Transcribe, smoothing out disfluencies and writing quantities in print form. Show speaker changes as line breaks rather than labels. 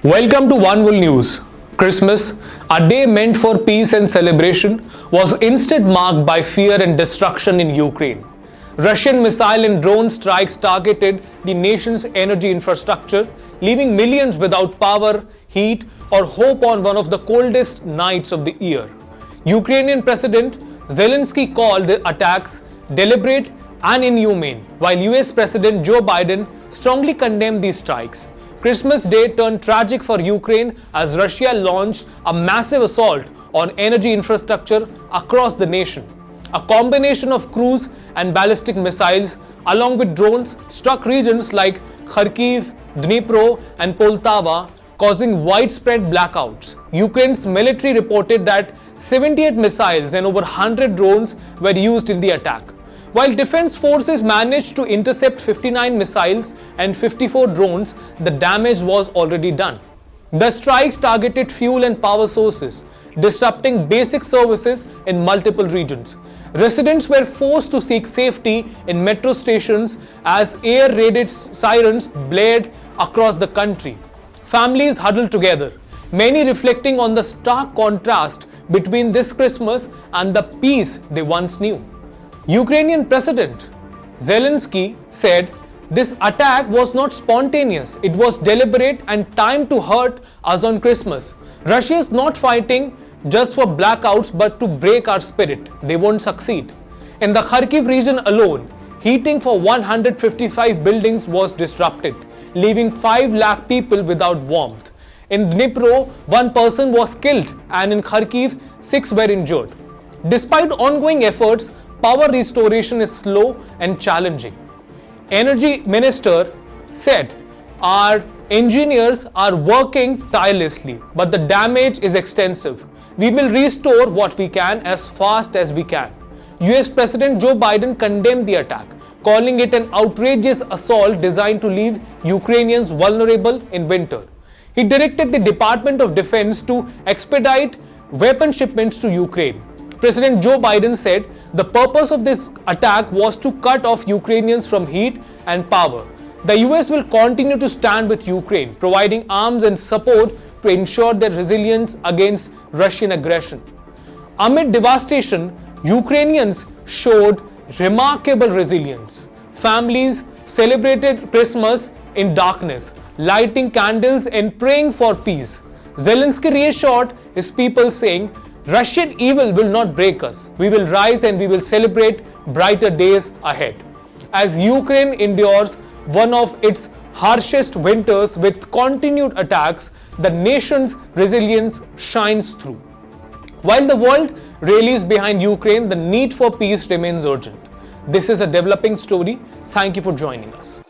Welcome to One World News. Christmas, a day meant for peace and celebration, was instead marked by fear and destruction in Ukraine. Russian missile and drone strikes targeted the nation's energy infrastructure, leaving millions without power, heat, or hope on one of the coldest nights of the year. Ukrainian President Zelensky called the attacks deliberate and inhumane, while US President Joe Biden strongly condemned these strikes. Christmas Day turned tragic for Ukraine as Russia launched a massive assault on energy infrastructure across the nation. A combination of cruise and ballistic missiles, along with drones, struck regions like Kharkiv, Dnipro, and Poltava, causing widespread blackouts. Ukraine's military reported that 78 missiles and over 100 drones were used in the attack. While defense forces managed to intercept 59 missiles and 54 drones, the damage was already done. The strikes targeted fuel and power sources, disrupting basic services in multiple regions. Residents were forced to seek safety in metro stations as air-raided sirens blared across the country. Families huddled together, many reflecting on the stark contrast between this Christmas and the peace they once knew. Ukrainian President Zelensky said this attack was not spontaneous, it was deliberate and timed to hurt us on Christmas. Russia is not fighting just for blackouts but to break our spirit. They won't succeed. In the Kharkiv region alone, heating for 155 buildings was disrupted, leaving 5 lakh people without warmth. In Dnipro, 1 person was killed and in Kharkiv, 6 were injured. Despite ongoing efforts, power restoration is slow and challenging. Energy Minister said, our engineers are working tirelessly, but the damage is extensive. We will restore what we can as fast as we can. US President Joe Biden condemned the attack, calling it an outrageous assault designed to leave Ukrainians vulnerable in winter. He directed the Department of Defense to expedite weapon shipments to Ukraine. President Joe Biden said the purpose of this attack was to cut off Ukrainians from heat and power. The US will continue to stand with Ukraine, providing arms and support to ensure their resilience against Russian aggression. Amid devastation, Ukrainians showed remarkable resilience. Families celebrated Christmas in darkness, lighting candles and praying for peace. Zelensky reassured his people, saying, Russian evil will not break us. We will rise and we will celebrate brighter days ahead. As Ukraine endures one of its harshest winters with continued attacks, the nation's resilience shines through. While the world rallies behind Ukraine, the need for peace remains urgent. This is a developing story. Thank you for joining us.